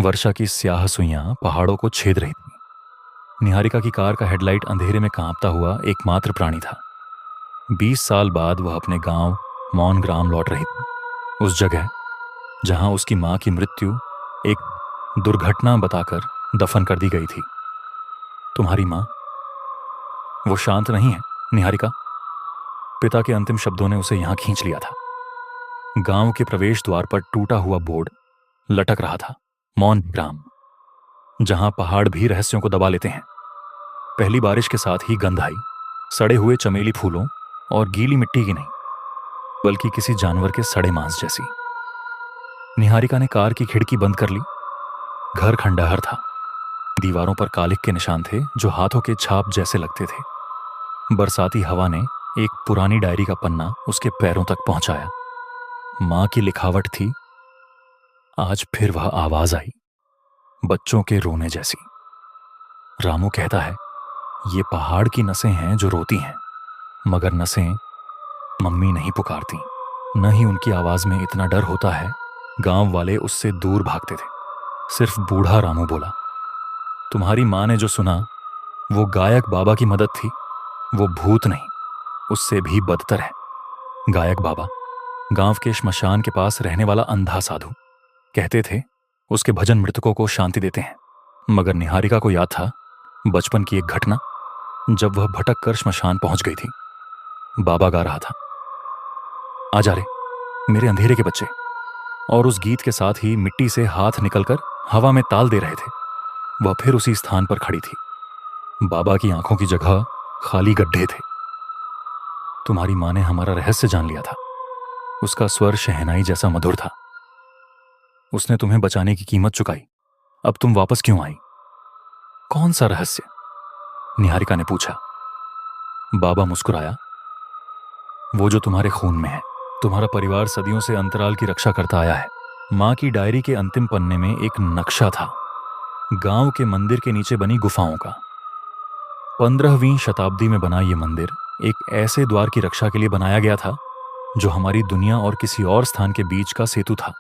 वर्षा की स्याह सुइयां पहाड़ों को छेद रही थी। निहारिका की कार का हेडलाइट अंधेरे में कांपता हुआ एकमात्र प्राणी था। 20 साल बाद वह अपने गांव मौन ग्राम लौट रही थी, उस जगह जहां उसकी मां की मृत्यु एक दुर्घटना बताकर दफन कर दी गई थी। तुम्हारी मां, वो शांत नहीं है निहारिका। पिता के अंतिम शब्दों ने उसे यहां खींच लिया था। गांव के प्रवेश द्वार पर टूटा हुआ बोर्ड लटक रहा था, मौन ग्राम, जहां पहाड़ भी रहस्यों को दबा लेते हैं। पहली बारिश के साथ ही गंध आई, सड़े हुए चमेली फूलों और गीली मिट्टी की नहीं, बल्कि किसी जानवर के सड़े मांस जैसी। निहारिका ने कार की खिड़की बंद कर ली। घर खंडहर था। दीवारों पर कालिख के निशान थे जो हाथों के छाप जैसे लगते थे। बरसाती हवा ने एक पुरानी डायरी का पन्ना उसके पैरों तक पहुंचाया। मां की लिखावट थी। आज फिर वह आवाज आई, बच्चों के रोने जैसी। रामू कहता है, ये पहाड़ की नसें हैं जो रोती हैं, मगर नसें मम्मी नहीं पुकारती। न ही उनकी आवाज में इतना डर होता है। गांव वाले उससे दूर भागते थे। सिर्फ बूढ़ा रामू बोला, तुम्हारी मां ने जो सुना वो गायक बाबा की मदद थी। वो भूत नहीं, उससे भी बदतर है। गायक बाबा गांव के श्मशान के पास रहने वाला अंधा साधु। कहते थे उसके भजन मृतकों को शांति देते हैं। मगर निहारिका को याद था बचपन की एक घटना, जब वह भटक कर श्मशान पहुंच गई थी। बाबा गा रहा था, आ जा रे मेरे अंधेरे के बच्चे, और उस गीत के साथ ही मिट्टी से हाथ निकलकर हवा में ताल दे रहे थे। वह फिर उसी स्थान पर खड़ी थी। बाबा की आंखों की जगह खाली गड्ढे थे। तुम्हारी मां ने हमारा रहस्य जान लिया था। उसका स्वर शहनाई जैसा मधुर था। उसने तुम्हें बचाने की कीमत चुकाई। अब तुम वापस क्यों आई? कौन सा रहस्य? निहारिका ने पूछा। बाबा मुस्कुराया, वो जो तुम्हारे खून में है। तुम्हारा परिवार सदियों से अंतराल की रक्षा करता आया है। मां की डायरी के अंतिम पन्ने में एक नक्शा था, गांव के मंदिर के नीचे बनी गुफाओं का। 15वीं शताब्दी में बना यह मंदिर एक ऐसे द्वार की रक्षा के लिए बनाया गया था जो हमारी दुनिया और किसी और स्थान के बीच का सेतु था।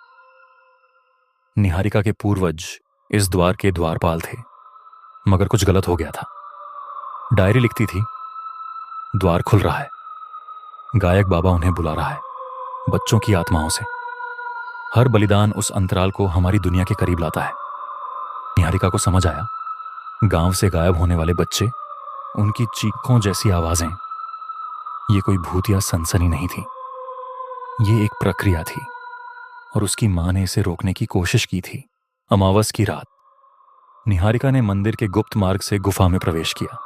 निहारिका के पूर्वज इस द्वार के द्वारपाल थे, मगर कुछ गलत हो गया था। डायरी लिखती थी, द्वार खुल रहा है, गायक बाबा उन्हें बुला रहा है, बच्चों की आत्माओं से। हर बलिदान उस अंतराल को हमारी दुनिया के करीब लाता है। निहारिका को समझ आया, गांव से गायब होने वाले बच्चे, उनकी चीखों जैसी आवाजें, ये कोई भूत या सनसनी नहीं थी। ये एक प्रक्रिया थी, और उसकी मां ने इसे रोकने की कोशिश की थी। अमावस की रात निहारिका ने मंदिर के गुप्त मार्ग से गुफा में प्रवेश किया।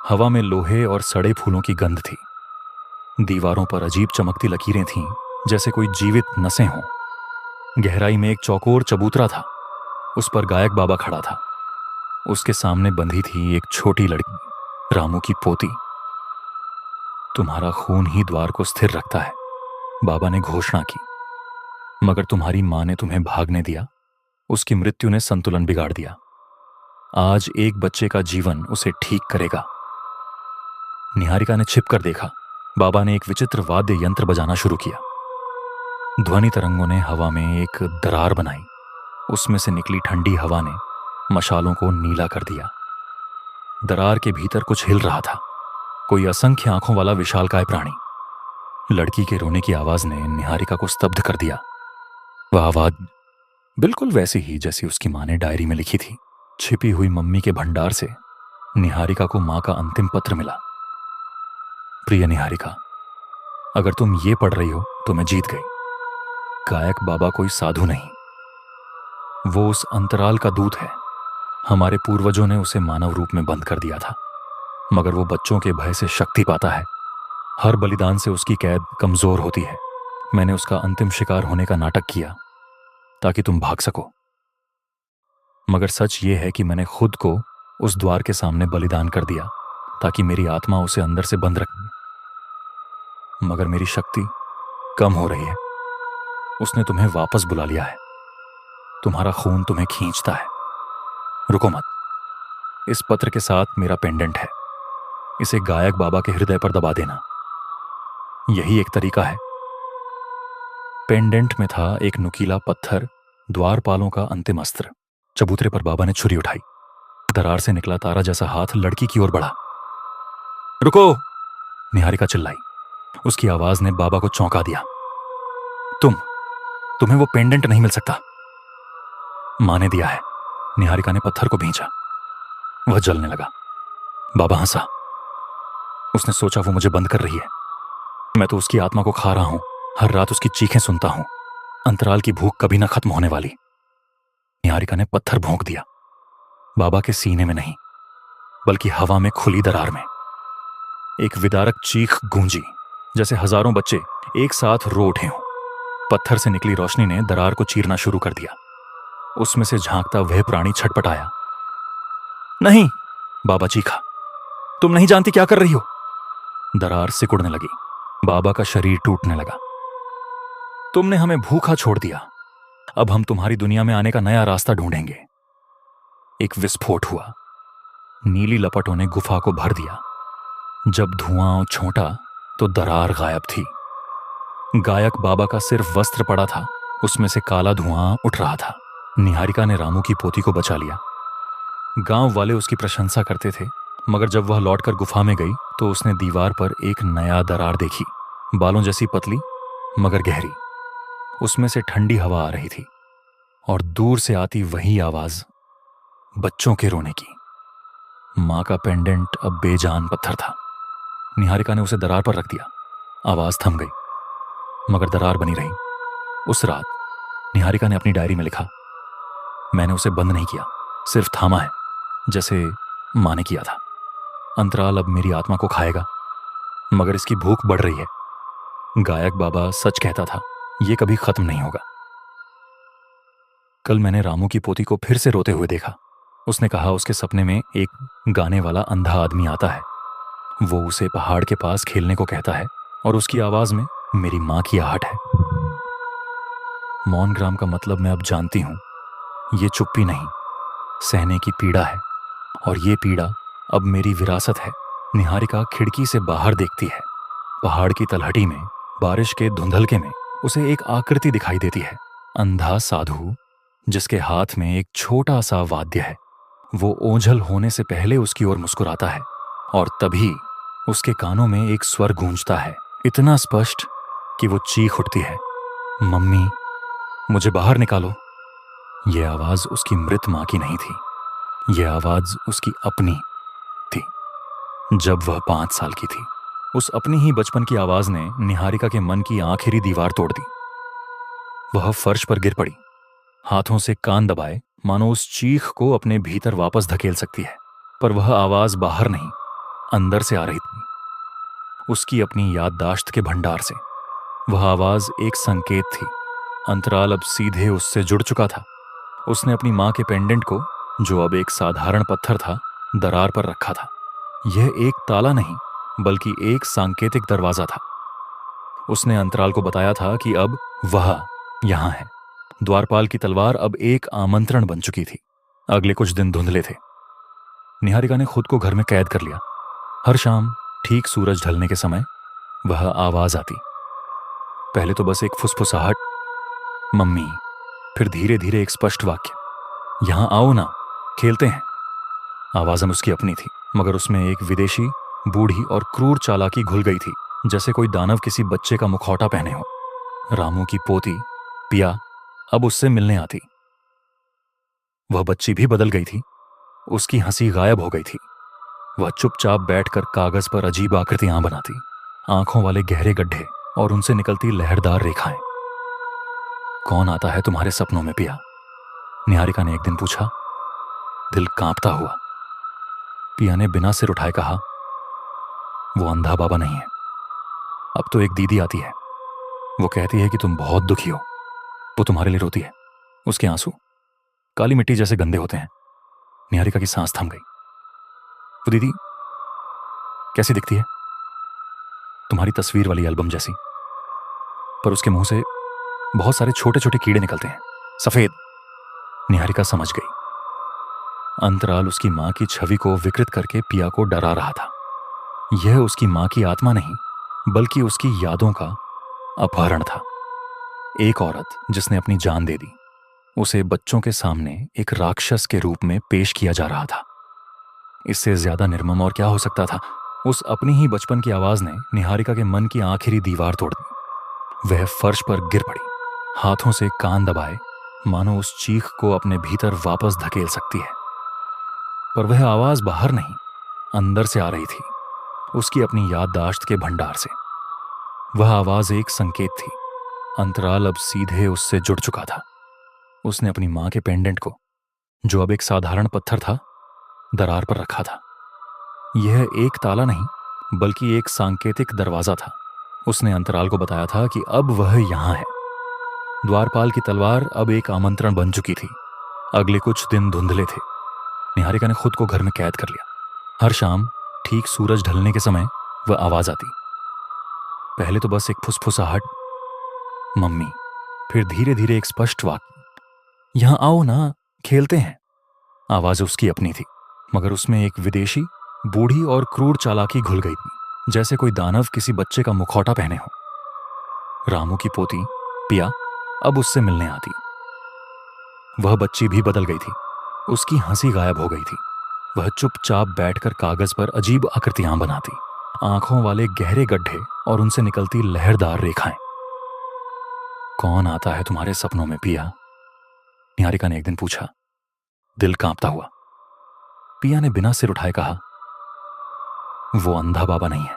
हवा में लोहे और सड़े फूलों की गंध थी। दीवारों पर अजीब चमकती लकीरें थीं, जैसे कोई जीवित नसें हों। गहराई में एक चौकोर चबूतरा था। उस पर गायक बाबा खड़ा था। उसके सामने बंधी थी एक छोटी लड़की, रामू की पोती। तुम्हारा खून ही द्वार को स्थिर रखता है, बाबा ने घोषणा की। मगर तुम्हारी मां ने तुम्हें भागने दिया। उसकी मृत्यु ने संतुलन बिगाड़ दिया। आज एक बच्चे का जीवन उसे ठीक करेगा। निहारिका ने छिपकर देखा। बाबा ने एक विचित्र वाद्य यंत्र बजाना शुरू किया। ध्वनि तरंगों ने हवा में एक दरार बनाई। उसमें से निकली ठंडी हवा ने मशालों को नीला कर दिया। दरार के भीतर कुछ हिल रहा था, कोई असंख्य आंखों वाला विशालकाय प्राणी। लड़की के रोने की आवाज ने निहारिका को स्तब्ध कर दिया। वह आवाज बिल्कुल वैसी ही जैसी उसकी मां ने डायरी में लिखी थी। छिपी हुई मम्मी के भंडार से निहारिका को मां का अंतिम पत्र मिला। प्रिय निहारिका, अगर तुम ये पढ़ रही हो तो मैं जीत गई। गायक बाबा कोई साधु नहीं, वो उस अंतराल का दूत है। हमारे पूर्वजों ने उसे मानव रूप में बंद कर दिया था, मगर वो बच्चों के भय से शक्ति पाता है। हर बलिदान से उसकी कैद कमजोर होती है। मैंने उसका अंतिम शिकार होने का नाटक किया ताकि तुम भाग सको, मगर सच ये है कि मैंने खुद को उस द्वार के सामने बलिदान कर दिया ताकि मेरी आत्मा उसे अंदर से बंद रखे। मगर मेरी शक्ति कम हो रही है। उसने तुम्हें वापस बुला लिया है। तुम्हारा खून तुम्हें खींचता है। रुको मत। इस पत्र के साथ मेरा पेंडेंट है। इसे गायक बाबा के हृदय पर दबा देना। यही एक तरीका है। पेंडेंट में था एक नुकीला पत्थर, द्वारपालों का अंतिम अस्त्र। चबूतरे पर बाबा ने छुरी उठाई। दरार से निकला तारा जैसा हाथ लड़की की ओर बढ़ा। रुको! निहारिका चिल्लाई। उसकी आवाज ने बाबा को चौंका दिया। तुम्हें वो पेंडेंट नहीं मिल सकता। मां ने दिया है। निहारिका ने पत्थर को भींचा। वह जलने लगा। बाबा हंसा। उसने सोचा वो मुझे बंद कर रही है। मैं तो उसकी आत्मा को खा रहा हूं। हर रात उसकी चीखें सुनता हूं। अंतराल की भूख कभी ना खत्म होने वाली। निहारिका ने पत्थर भोंक दिया। बाबा के सीने में नहीं, बल्कि हवा में खुली दरार में। एक विदारक चीख गूंजी, जैसे हजारों बच्चे एक साथ रो उठे हों। पत्थर से निकली रोशनी ने दरार को चीरना शुरू कर दिया। उसमें से झांकता वह प्राणी छटपटाया। नहीं! बाबा चीखा। तुम नहीं जानती क्या कर रही हो। दरार सिकुड़ने लगी। बाबा का शरीर टूटने लगा। तुमने हमें भूखा छोड़ दिया। अब हम तुम्हारी दुनिया में आने का नया रास्ता ढूंढेंगे। एक विस्फोट हुआ। नीली लपटों ने गुफा को भर दिया। जब धुआं छोटा तो दरार गायब थी। गायक बाबा का सिर्फ वस्त्र पड़ा था, उसमें से काला धुआं उठ रहा था। निहारिका ने रामू की पोती को बचा लिया। गांव वाले उसकी प्रशंसा करते थे, मगर जब वह लौटकर गुफा में गई तो उसने दीवार पर एक नया दरार देखी। बालों जैसी पतली मगर गहरी। उसमें से ठंडी हवा आ रही थी और दूर से आती वही आवाज बच्चों के रोने की। मां का पेंडेंट अब बेजान पत्थर था। निहारिका ने उसे दरार पर रख दिया। आवाज थम गई, मगर दरार बनी रही। उस रात निहारिका ने अपनी डायरी में लिखा, मैंने उसे बंद नहीं किया, सिर्फ थामा है, जैसे मां ने किया था। अंतराल अब मेरी आत्मा को खाएगा, मगर इसकी भूख बढ़ रही है। गायक बाबा सच कहता था, यह कभी खत्म नहीं होगा। कल मैंने रामू की पोती को फिर से रोते हुए देखा। उसने कहा उसके सपने में एक गाने वाला अंधा आदमी आता है। वो उसे पहाड़ के पास खेलने को कहता है और उसकी आवाज में मेरी मां की आहट है। मौन ग्राम का मतलब मैं अब जानती हूं। ये चुप्पी नहीं, सहने की पीड़ा है, और ये पीड़ा अब मेरी विरासत है। निहारिका खिड़की से बाहर देखती है। पहाड़ की तलहटी में, बारिश के धुंधलके में उसे एक आकृति दिखाई देती है। अंधा साधु जिसके हाथ में एक छोटा सा वाद्य है। वो ओझल होने से पहले उसकी ओर मुस्कुराता है और तभी उसके कानों में एक स्वर गूंजता है, इतना स्पष्ट कि वो चीख उठती है, मम्मी, मुझे बाहर निकालो। यह आवाज उसकी मृत मां की नहीं थी। यह आवाज उसकी अपनी थी, जब वह 5 साल की थी। उस अपनी ही बचपन की आवाज ने निहारिका के मन की आखिरी दीवार तोड़ दी। वह फर्श पर गिर पड़ी, हाथों से कान दबाए, मानो उस चीख को अपने भीतर वापस धकेल सकती है। पर वह आवाज बाहर नहीं, अंदर से आ रही थी, उसकी अपनी याददाश्त के भंडार से। वह आवाज एक संकेत थी। अंतराल अब सीधे उससे जुड़ चुका था। उसने अपनी मां के पेंडेंट को, जो अब एक साधारण पत्थर था, दरार पर रखा था। यह एक ताला नहीं, बल्कि एक सांकेतिक दरवाजा था। उसने अंतराल को बताया था कि अब वह यहां है। द्वारपाल की तलवार अब एक आमंत्रण बन चुकी थी। अगले कुछ दिन धुंधले थे। निहारिका ने खुद को घर में कैद कर लिया। हर शाम ठीक सूरज ढलने के समय वह आवाज आती। पहले तो बस एक फुसफुसाहट, मम्मी, फिर धीरे धीरे एक स्पष्ट वाक्य, यहां आओ ना, खेलते हैं। आवाज उसकी अपनी थी, मगर उसमें एक विदेशी, बूढ़ी और क्रूर चालाकी घुल गई थी, जैसे कोई दानव किसी बच्चे का मुखौटा पहने हो। रामू की पोती पिया अब उससे मिलने आती। वह बच्ची भी बदल गई थी। उसकी हंसी गायब हो गई थी। वह चुपचाप बैठकर कागज पर अजीब आकृतियां बनाती, आंखों वाले गहरे गड्ढे और उनसे निकलती लहरदार रेखाएं। कौन आता है तुम्हारे सपनों में पिया? निहारिका ने एक दिन पूछा, दिल कांपता हुआ। पिया ने बिना सिर उठाए कहा, वो अंधा बाबा नहीं है। अब तो एक दीदी आती है। वो कहती है कि तुम बहुत दुखी हो। वो तुम्हारे लिए रोती है। उसके आंसू काली मिट्टी जैसे गंदे होते हैं। निहारिका की सांस थम गई। वो दीदी कैसी दिखती है? तुम्हारी तस्वीर वाली एल्बम जैसी, पर उसके मुंह से बहुत सारे छोटे छोटे कीड़े निकलते हैं, सफेद। निहारिका समझ गई। अंतराल उसकी मां की छवि को विकृत करके पिया को डरा रहा था। यह उसकी मां की आत्मा नहीं, बल्कि उसकी यादों का अपहरण था। एक औरत जिसने अपनी जान दे दी, उसे बच्चों के सामने एक राक्षस के रूप में पेश किया जा रहा था। इससे ज्यादा निर्मम और क्या हो सकता था। उस अपनी ही बचपन की आवाज ने निहारिका के मन की आखिरी दीवार तोड़ दी। वह फर्श पर गिर पड़ी, हाथों से कान दबाए, मानो उस चीख को अपने भीतर वापस धकेल सकती है। पर वह आवाज बाहर नहीं, अंदर से आ रही थी, उसकी अपनी याददाश्त के भंडार से। वह आवाज एक संकेत थी। अंतराल अब सीधे उससे जुड़ चुका था। उसने अपनी मां के पेंडेंट को, जो अब एक साधारण पत्थर था, दरार पर रखा था। यह एक ताला नहीं, बल्कि एक सांकेतिक दरवाजा था। उसने अंतराल को बताया था कि अब वह यहां है। द्वारपाल की तलवार अब एक आमंत्रण बन चुकी थी। अगले कुछ दिन धुंधले थे। निहारिका ने खुद को घर में कैद कर लिया। हर शाम ठीक सूरज ढलने के समय वह आवाज आती। पहले तो बस एक फुसफुसाहट, मम्मी, फिर धीरे धीरे एक स्पष्ट वाक्य, यहां आओ ना, खेलते हैं। आवाज उसकी अपनी थी, मगर उसमें एक विदेशी, बूढ़ी और क्रूर चालाकी घुल गई थी, जैसे कोई दानव किसी बच्चे का मुखौटा पहने हो। रामू की पोती पिया अब उससे मिलने आती। वह बच्ची भी बदल गई थी। उसकी हंसी गायब हो गई थी। वह चुपचाप बैठकर कागज पर अजीब आकृतियां बनाती, आंखों वाले गहरे गड्ढे और उनसे निकलती लहरदार रेखाएं। कौन आता है तुम्हारे सपनों में पिया? निहारिका ने एक दिन पूछा, दिल कांपता हुआ। पिया ने बिना सिर उठाए कहा, वो अंधा बाबा नहीं है।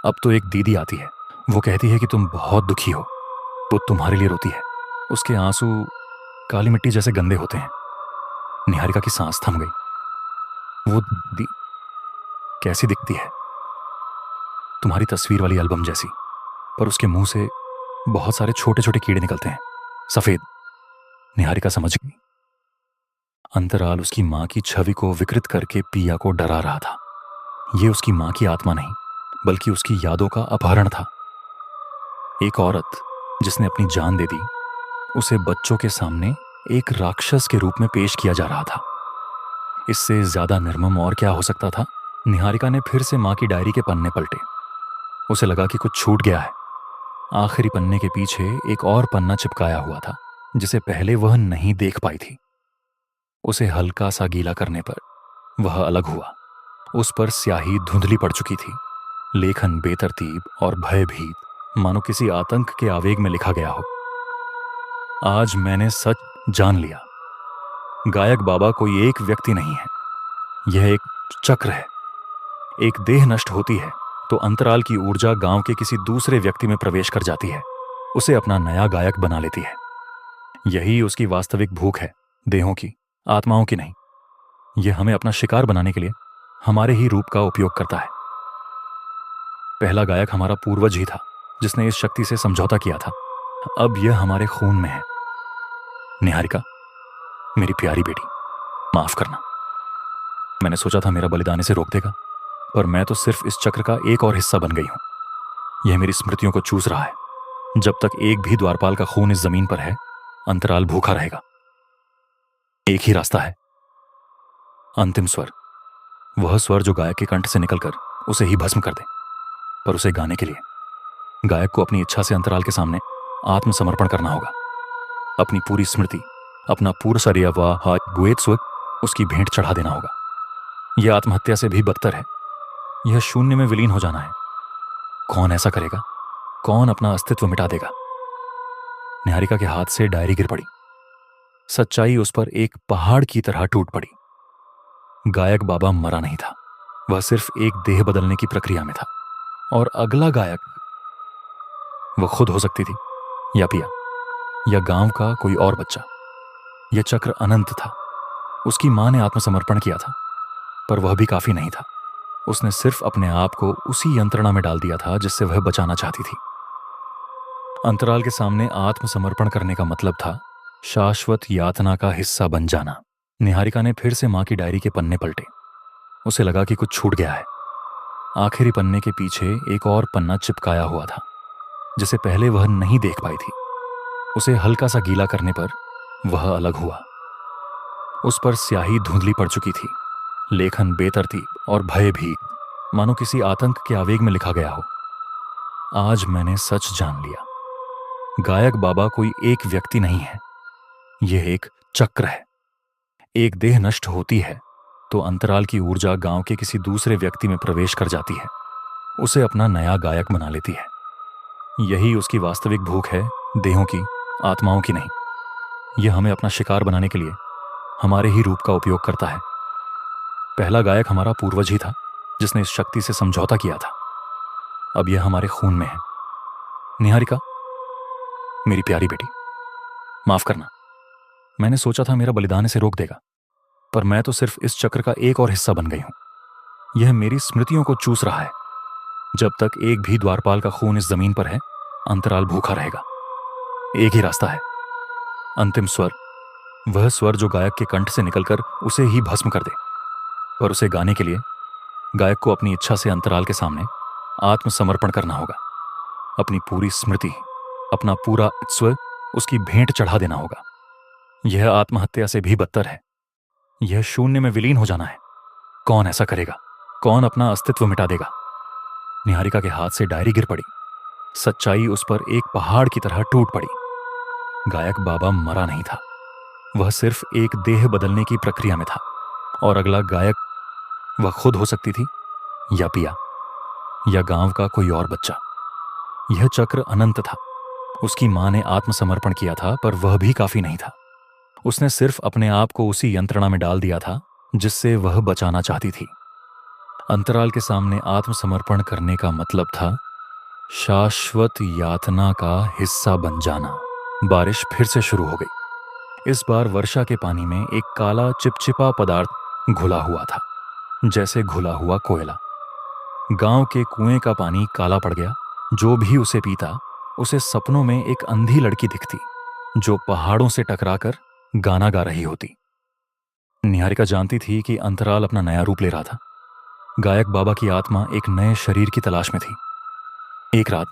अब तो एक दीदी आती है। वो कहती है कि तुम बहुत दुखी हो। वो तुम्हारे लिए रोती है। उसके आंसू काली मिट्टी जैसे गंदे होते हैं। निहारिका की सांस थम गई। वो दीदी कैसी दिखती है? तुम्हारी तस्वीर वाली एल्बम जैसी, पर उसके मुंह से बहुत सारे छोटे छोटे कीड़े निकलते हैं, सफेद। निहारिका समझ गई। अंतराल उसकी मां की छवि को विकृत करके पिया को डरा रहा था। यह उसकी मां की आत्मा नहीं, बल्कि उसकी यादों का अपहरण था। एक औरत जिसने अपनी जान दे दी, उसे बच्चों के सामने एक राक्षस के रूप में पेश किया जा रहा था। इससे ज्यादा निर्मम और क्या हो सकता था। निहारिका ने फिर से मां की डायरी के पन्ने पलटे। उसे लगा कि कुछ छूट गया है। आखिरी पन्ने के पीछे एक और पन्ना चिपकाया हुआ था, जिसे पहले वह नहीं देख पाई थी। उसे हल्का सा गीला करने पर वह अलग हुआ। उस पर स्याही धुंधली पड़ चुकी थी। लेखन बेतरतीब और भयभीत, मानो किसी आतंक के आवेग में लिखा गया हो। आज मैंने सच जान लिया। गायक बाबा कोई एक व्यक्ति नहीं है, यह एक चक्र है। एक देह नष्ट होती है तो अंतराल की ऊर्जा गांव के किसी दूसरे व्यक्ति में प्रवेश कर जाती है, उसे अपना नया गायक बना लेती है। यही उसकी वास्तविक भूख है, देहों की, आत्माओं की नहीं। यह हमें अपना शिकार बनाने के लिए हमारे ही रूप का उपयोग करता है। पहला गायक हमारा पूर्वज ही था, जिसने इस शक्ति से समझौता किया था। अब यह हमारे खून में है। निहारिका, मेरी प्यारी बेटी, माफ करना। मैंने सोचा था मेरा बलिदान इसे रोक देगा, पर मैं तो सिर्फ इस चक्र का एक और हिस्सा बन गई हूं। यह मेरी स्मृतियों को चूस रहा है। जब तक एक भी द्वारपाल का खून इस जमीन पर है, अंतराल भूखा रहेगा। एक ही रास्ता है, अंतिम स्वर। वह स्वर जो गायक के कंठ से निकलकर उसे ही भस्म कर दे। पर उसे गाने के लिए गायक को अपनी इच्छा से अंतराल के सामने आत्मसमर्पण करना होगा। अपनी पूरी स्मृति, अपना पूर्व उसकी भेंट चढ़ा देना होगा। यह आत्महत्या से भी बदतर है। यह शून्य में विलीन हो जाना है। कौन ऐसा करेगा? कौन अपना अस्तित्व मिटा देगा? निहारिका के हाथ से डायरी गिर पड़ी। सच्चाई उस पर एक पहाड़ की तरह टूट पड़ी। गायक बाबा मरा नहीं था, वह सिर्फ एक देह बदलने की प्रक्रिया में था। और अगला गायक वह खुद हो सकती थी, या पिया, या गांव का कोई और बच्चा। यह चक्र अनंत था। उसकी मां ने आत्मसमर्पण किया था, पर वह भी काफी नहीं था। उसने सिर्फ अपने आप को उसी यंत्रणा में डाल दिया था जिससे वह बचाना चाहती थी। अंतराल के सामने आत्मसमर्पण करने का मतलब था शाश्वत यातना का हिस्सा बन जाना। निहारिका ने फिर से मां की डायरी के पन्ने पलटे। उसे लगा कि कुछ छूट गया है। आखिरी पन्ने के पीछे एक और पन्ना चिपकाया हुआ था, जिसे पहले वह नहीं देख पाई थी। उसे हल्का सा गीला करने पर वह अलग हुआ। उस पर स्याही धुंधली पड़ चुकी थी। लेखन बेतरतीब और भयभीत, मानो किसी आतंक के आवेग में लिखा गया हो। आज मैंने सच जान लिया। गायक बाबा कोई एक व्यक्ति नहीं है, यह एक चक्र है। एक देह नष्ट होती है तो अंतराल की ऊर्जा गांव के किसी दूसरे व्यक्ति में प्रवेश कर जाती है, उसे अपना नया गायक बना लेती है। यही उसकी वास्तविक भूख है, देहों की, आत्माओं की नहीं। यह हमें अपना शिकार बनाने के लिए हमारे ही रूप का उपयोग करता है। पहला गायक हमारा पूर्वज ही था जिसने इस शक्ति से समझौता किया था। अब यह हमारे खून में है। निहारिका, मेरी प्यारी बेटी, माफ करना। मैंने सोचा था मेरा बलिदान इसे रोक देगा, पर मैं तो सिर्फ इस चक्र का एक और हिस्सा बन गई हूं। यह मेरी स्मृतियों को चूस रहा है। जब तक एक भी द्वारपाल का खून इस जमीन पर है, अंतराल भूखा रहेगा। एक ही रास्ता है, अंतिम स्वर, वह स्वर जो गायक के कंठ से निकलकर उसे ही भस्म कर दे। पर उसे गाने के लिए गायक को अपनी इच्छा से अंतराल के सामने आत्मसमर्पण करना होगा। अपनी पूरी स्मृति, अपना पूरा स्व उसकी भेंट चढ़ा देना होगा। यह आत्महत्या से भी बदतर है। यह शून्य में विलीन हो जाना है। कौन ऐसा करेगा? कौन अपना अस्तित्व मिटा देगा? निहारिका के हाथ से डायरी गिर पड़ी। सच्चाई उस पर एक पहाड़ की तरह टूट पड़ी। गायक बाबा मरा नहीं था, वह सिर्फ एक देह बदलने की प्रक्रिया में था। और अगला गायक वह खुद हो सकती थी, या पिया, या गांव का कोई और बच्चा। यह चक्र अनंत था। उसकी मां ने आत्मसमर्पण किया था, पर वह भी काफी नहीं था। उसने सिर्फ अपने आप को उसी यंत्रणा में डाल दिया था जिससे वह बचाना चाहती थी। अंतराल के सामने आत्मसमर्पण करने का मतलब था शाश्वत यातना का हिस्सा बन जाना। बारिश फिर से शुरू हो गई। इस बार वर्षा के पानी में एक काला चिपचिपा पदार्थ घुला हुआ था, जैसे घुला हुआ कोयला। गांव के कुएं का पानी काला पड़ गया। जो भी उसे पीता, उसे सपनों में एक अंधी लड़की दिखती जो पहाड़ों से टकराकर गाना गा रही होती। निहारिका जानती थी कि अंतराल अपना नया रूप ले रहा था। गायक बाबा की आत्मा एक नए शरीर की तलाश में थी। एक रात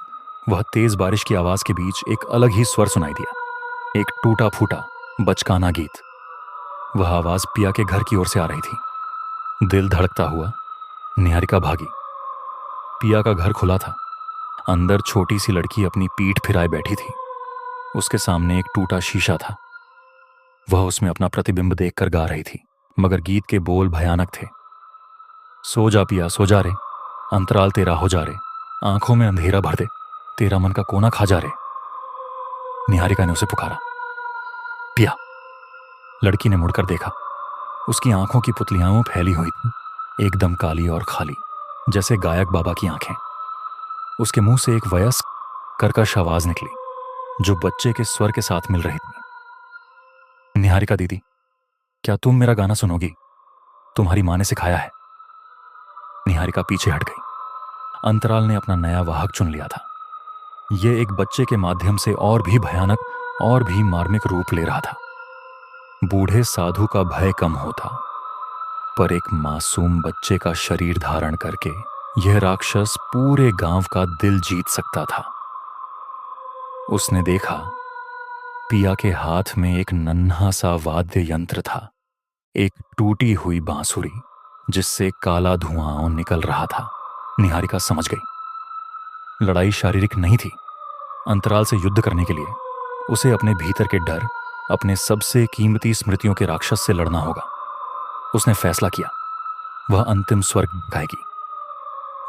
वह तेज बारिश की आवाज के बीच एक अलग ही स्वर सुनाई दिया, एक टूटा फूटा बचकाना गीत। वह आवाज पिया के घर की ओर से आ रही थी। दिल धड़कता हुआ निहारिका भागी। पिया का घर खुला था। अंदर छोटी सी लड़की अपनी पीठ फिराए बैठी थी। उसके सामने एक टूटा शीशा था। वह उसमें अपना प्रतिबिंब देखकर गा रही थी, मगर गीत के बोल भयानक थे। सो जा पिया, सो जा रे, अंतराल तेरा हो जा रे, आंखों में अंधेरा भर दे, तेरा मन का कोना खा जा रे। निहारिका ने उसे पुकारा, पिया। लड़की ने मुड़कर देखा। उसकी आंखों की पुतलियां फैली हुई थी, एकदम काली और खाली, जैसे गायक बाबा की आंखें। उसके मुंह से एक वयस्क कर्कश आवाज निकली जो बच्चे के स्वर के साथ मिल रही थी। निहारिका दीदी, क्या तुम मेरा गाना सुनोगी? तुम्हारी मां ने सिखाया है। निहारिका पीछे हट गई। अंतराल ने अपना नया वाहक चुन लिया था। यह एक बच्चे के माध्यम से और भी भयानक और भी मार्मिक रूप ले रहा था। बूढ़े साधु का भय कम होता, पर एक मासूम बच्चे का शरीर धारण करके यह राक्षस पूरे गांव का दिल जीत सकता था। उसने देखा, पिया के हाथ में एक नन्हा सा वाद्य यंत्र था, एक टूटी हुई बांसुरी जिससे काला धुआं निकल रहा था। निहारिका समझ गई, लड़ाई शारीरिक नहीं थी। अंतराल से युद्ध करने के लिए उसे अपने भीतर के डर, अपने सबसे कीमती स्मृतियों के राक्षस से लड़ना होगा। उसने फैसला किया, वह अंतिम स्वर गाएगी।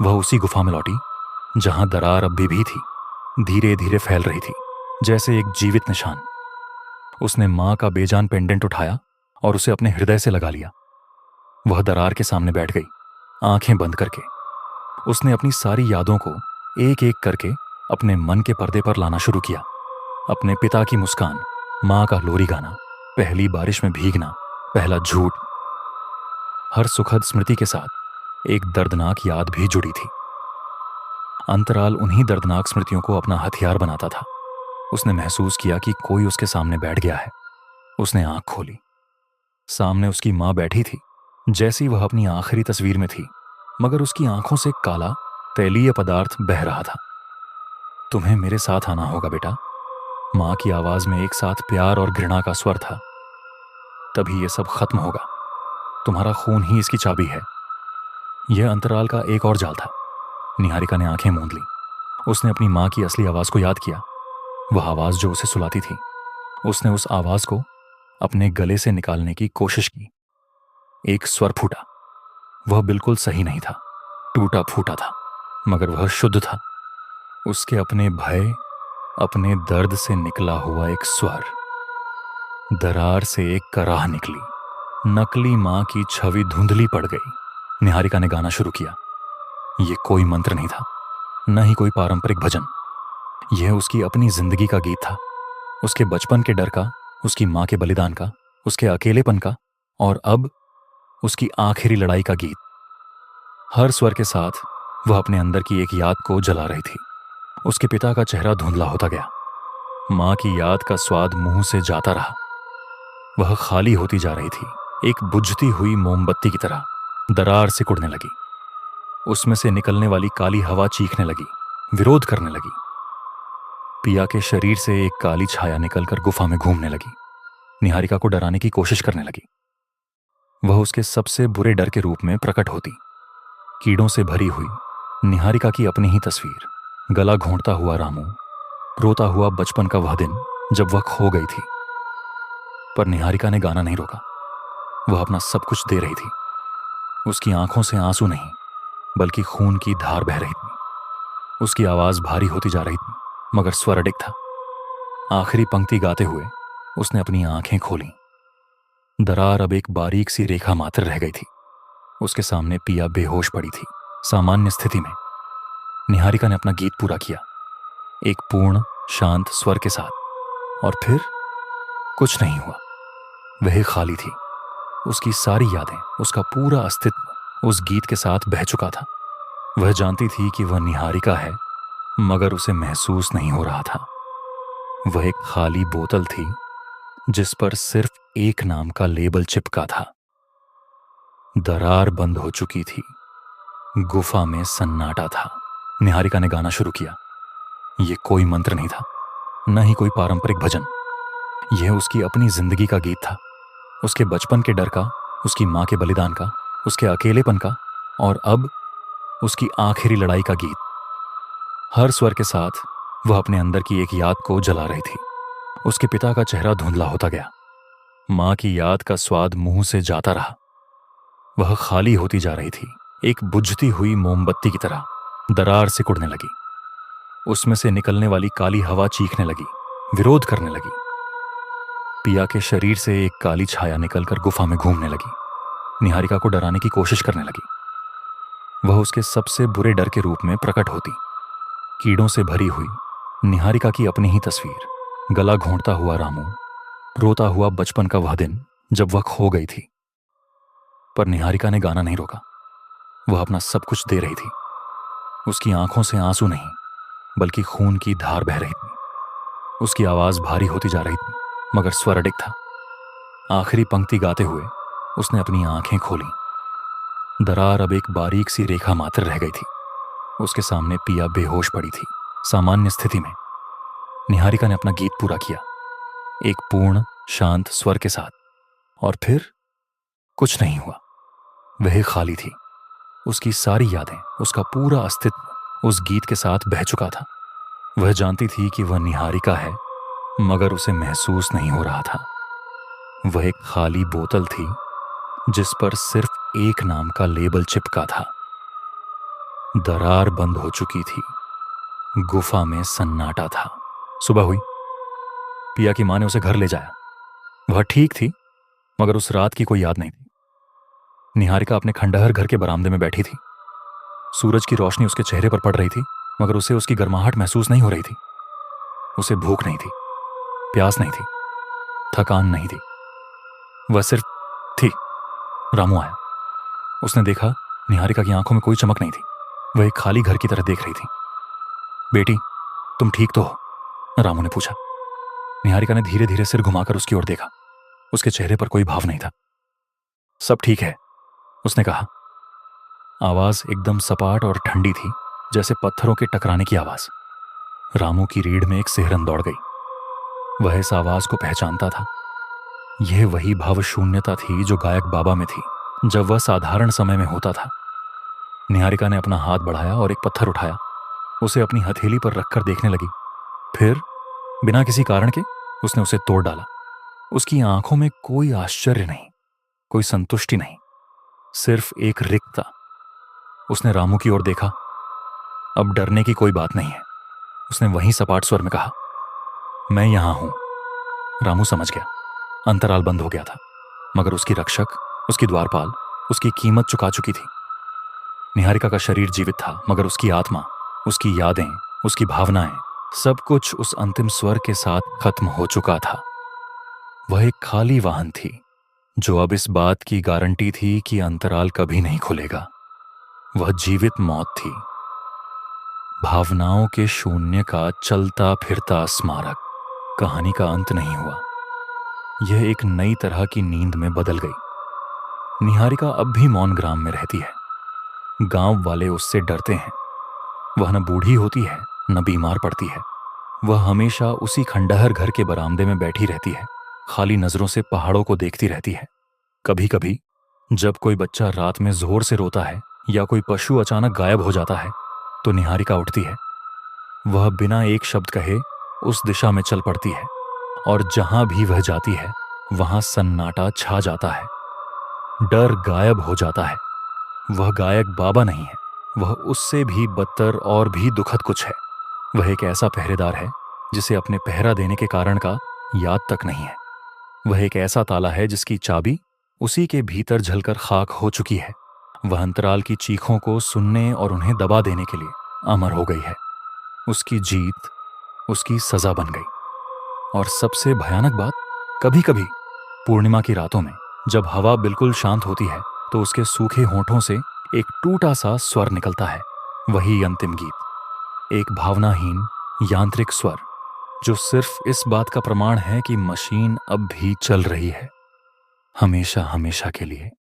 वह उसी गुफा में लौटी जहां दरार अब भी थी, धीरे धीरे फैल रही थी, जैसे एक जीवित निशान। उसने मां का बेजान पेंडेंट उठाया और उसे अपने हृदय से लगा लिया। वह दरार के सामने बैठ गई, आंखें बंद करके। उसने अपनी सारी यादों को एक एक करके अपने मन के पर्दे पर लाना शुरू किया। अपने पिता की मुस्कान, मां का लोरी गाना, पहली बारिश में भीगना, पहला झूठ। हर सुखद स्मृति के साथ एक दर्दनाक याद भी जुड़ी थी। अंतराल उन्हीं दर्दनाक स्मृतियों को अपना हथियार बनाता था। उसने महसूस किया कि कोई उसके सामने बैठ गया है। उसने आंख खोली। सामने उसकी मां बैठी थी, जैसी वह अपनी आखिरी तस्वीर में थी, मगर उसकी आंखों से काला तैलीय पदार्थ बह रहा था। तुम्हें मेरे साथ आना होगा बेटा। मां की आवाज में एक साथ प्यार और घृणा का स्वर था। तभी यह सब खत्म होगा। तुम्हारा खून ही इसकी चाबी है। यह अंतराल का एक और जाल था। निहारिका ने आंखें मूंद ली। उसने अपनी मां की असली आवाज को याद किया, वह आवाज जो उसे सुलाती थी। उसने उस आवाज को अपने गले से निकालने की कोशिश की। एक स्वर फूटा। वह बिल्कुल सही नहीं था, टूटा फूटा था, मगर वह शुद्ध था। उसके अपने भय, अपने दर्द से निकला हुआ एक स्वर। दरार से एक कराह निकली। नकली मां की छवि धुंधली पड़ गई। निहारिका ने गाना शुरू किया। ये कोई मंत्र नहीं था, न ही कोई पारंपरिक भजन। यह उसकी अपनी जिंदगी का गीत था। उसके बचपन के डर का, उसकी मां के बलिदान का, उसके अकेलेपन का, और अब उसकी आखिरी लड़ाई का गीत। हर स्वर के साथ वह अपने अंदर की एक याद को जला रही थी। उसके पिता का चेहरा धुंधला होता गया। मां की याद का स्वाद मुंह से जाता रहा। वह खाली होती जा रही थी, एक बुझती हुई मोमबत्ती की तरह। दरार सिकुड़ने लगी। उसमें से निकलने वाली काली हवा चीखने लगी, विरोध करने लगी। पिया के शरीर से एक काली छाया निकलकर गुफा में घूमने लगी। निहारिका को डराने की कोशिश करने लगी। वह उसके सबसे बुरे डर के रूप में प्रकट होती। कीड़ों से भरी हुई निहारिका की अपनी ही तस्वीर। गला घोंटता हुआ रामू, रोता हुआ बचपन का वह दिन जब वह खो गई थी। पर निहारिका ने गाना नहीं रोका। वह अपना सब कुछ दे रही थी। उसकी आंखों से आंसू नहीं, बल्कि खून की धार बह रही थी। उसकी आवाज भारी होती जा रही थी, मगर स्वर अडिग था। आखिरी पंक्ति गाते हुए उसने अपनी आंखें खोली। दरार अब एक बारीक सी रेखा मात्र रह गई थी। उसके सामने पिया बेहोश पड़ी थी, सामान्य स्थिति में। निहारिका ने अपना गीत पूरा किया, एक पूर्ण शांत स्वर के साथ। और फिर कुछ नहीं हुआ। वह खाली थी। उसकी सारी यादें, उसका पूरा अस्तित्व उस गीत के साथ बह चुका था। वह जानती थी कि वह निहारिका है, मगर उसे महसूस नहीं हो रहा था। वह एक खाली बोतल थी जिस पर सिर्फ एक नाम का लेबल चिपका था। दरार बंद हो चुकी थी। गुफा में सन्नाटा था। निहारिका ने गाना शुरू किया। यह कोई मंत्र नहीं था, न ही कोई पारंपरिक भजन। यह उसकी अपनी जिंदगी का गीत था। उसके बचपन के डर का, उसकी मां के बलिदान का, उसके अकेलेपन का, और अब उसकी आखिरी लड़ाई का गीत। हर स्वर के साथ वह अपने अंदर की एक याद को जला रही थी। उसके पिता का चेहरा धुंधला होता गया। मां की याद का स्वाद मुंह से जाता रहा। वह खाली होती जा रही थी, एक बुझती हुई मोमबत्ती की तरह। दरार सिकुड़ने लगी। उसमें से निकलने वाली काली हवा चीखने लगी, विरोध करने लगी। पिया के शरीर से एक काली छाया निकलकर गुफा में घूमने लगी। निहारिका को डराने की कोशिश करने लगी। वह उसके सबसे बुरे डर के रूप में प्रकट होती। कीड़ों से भरी हुई निहारिका की अपनी ही तस्वीर। गला घोंटता हुआ रामू, रोता हुआ बचपन का वह दिन जब वह खो गई थी। पर निहारिका ने गाना नहीं रोका। वह अपना सब कुछ दे रही थी। उसकी आंखों से आंसू नहीं, बल्कि खून की धार बह रही थी। उसकी आवाज भारी होती जा रही थी, मगर स्वर अडिग था। आखिरी पंक्ति गाते हुए उसने अपनी आंखें खोली। दरार अब एक बारीक सी रेखा मात्र रह गई थी। उसके सामने पिया बेहोश पड़ी थी, सामान्य स्थिति में। निहारिका ने अपना गीत पूरा किया, एक पूर्ण शांत स्वर के साथ। और फिर कुछ नहीं हुआ। वह खाली थी। उसकी सारी यादें, उसका पूरा अस्तित्व उस गीत के साथ बह चुका था। वह जानती थी कि वह निहारिका है, मगर उसे महसूस नहीं हो रहा था। वह एक खाली बोतल थी जिस पर सिर्फ एक नाम का लेबल चिपका था। दरार बंद हो चुकी थी। गुफा में सन्नाटा था। सुबह हुई। पिया की मां ने उसे घर ले जाया। वह ठीक थी, मगर उस रात की कोई याद नहीं थी। निहारिका अपने खंडहर घर के बरामदे में बैठी थी। सूरज की रोशनी उसके चेहरे पर पड़ रही थी, मगर उसे उसकी गर्माहट महसूस नहीं हो रही थी। उसे भूख नहीं थी, प्यास नहीं थी, थकान नहीं थी। वह सिर्फ थी। रामू आया। उसने देखा निहारिका की आंखों में कोई चमक नहीं थी। वह एक खाली घर की तरह देख रही थी। बेटी, तुम ठीक तो हो? रामू ने पूछा। निहारिका ने धीरे धीरे सिर घुमाकर उसकी ओर देखा। उसके चेहरे पर कोई भाव नहीं था। सब ठीक है, उसने कहा। आवाज एकदम सपाट और ठंडी थी, जैसे पत्थरों के टकराने की आवाज। रामू की रीढ़ में एक सिहरन दौड़ गई। वह इस आवाज को पहचानता था। यह वही भावशून्यता थी जो गायक बाबा में थी, जब वह साधारण समय में होता था। निहारिका ने अपना हाथ बढ़ाया और एक पत्थर उठाया। उसे अपनी हथेली पर रखकर देखने लगी। फिर बिना किसी कारण के उसने उसे तोड़ डाला। उसकी आंखों में कोई आश्चर्य नहीं, कोई संतुष्टि नहीं, सिर्फ एक रिक्तता। उसने रामू की ओर देखा। अब डरने की कोई बात नहीं है, उसने वहीं सपाट स्वर में कहा। मैं यहां हूं। रामू समझ गया, अंतराल बंद हो गया था, मगर उसकी रक्षक, उसकी द्वारपाल, उसकी कीमत चुका चुकी थी। निहारिका का शरीर जीवित था, मगर उसकी आत्मा, उसकी यादें, उसकी भावनाएं, सब कुछ उस अंतिम स्वर के साथ खत्म हो चुका था। वह एक खाली वाहन थी, जो अब इस बात की गारंटी थी कि अंतराल कभी नहीं खुलेगा। वह जीवित मौत थी, भावनाओं के शून्य का चलता फिरता स्मारक। कहानी का अंत नहीं हुआ, यह एक नई तरह की नींद में बदल गई। निहारिका अब भी मौन ग्राम में रहती है। गांव वाले उससे डरते हैं। वह न बूढ़ी होती है, न बीमार पड़ती है। वह हमेशा उसी खंडहर घर के बरामदे में बैठी रहती है, खाली नजरों से पहाड़ों को देखती रहती है। कभी कभी जब कोई बच्चा रात में जोर से रोता है या कोई पशु अचानक गायब हो जाता है, तो निहारिका उठती है। वह बिना एक शब्द कहे उस दिशा में चल पड़ती है, और जहां भी वह जाती है वहां सन्नाटा छा जाता है। डर गायब हो जाता है। वह गायक बाबा नहीं है, वह उससे भी बदतर और भी दुखद कुछ है। वह एक ऐसा पहरेदार है जिसे अपने पहरा देने के कारण का याद तक नहीं है। वह एक ऐसा ताला है जिसकी चाबी उसी के भीतर झलकर खाक हो चुकी है। वह अंतराल की चीखों को सुनने और उन्हें दबा देने के लिए अमर हो गई है। उसकी जीत उसकी सजा बन गई। और सबसे भयानक बात, कभी कभी पूर्णिमा की रातों में जब हवा बिल्कुल शांत होती है, तो उसके सूखे होठों से एक टूटा सा स्वर निकलता है। वही अंतिम गीत, एक भावनाहीन यांत्रिक स्वर, जो सिर्फ इस बात का प्रमाण है कि मशीन अब भी चल रही है, हमेशा हमेशा के लिए।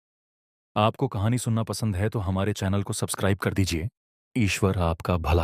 आपको कहानी सुनना पसंद है तो हमारे चैनल को सब्सक्राइब कर दीजिए। ईश्वर आपका भला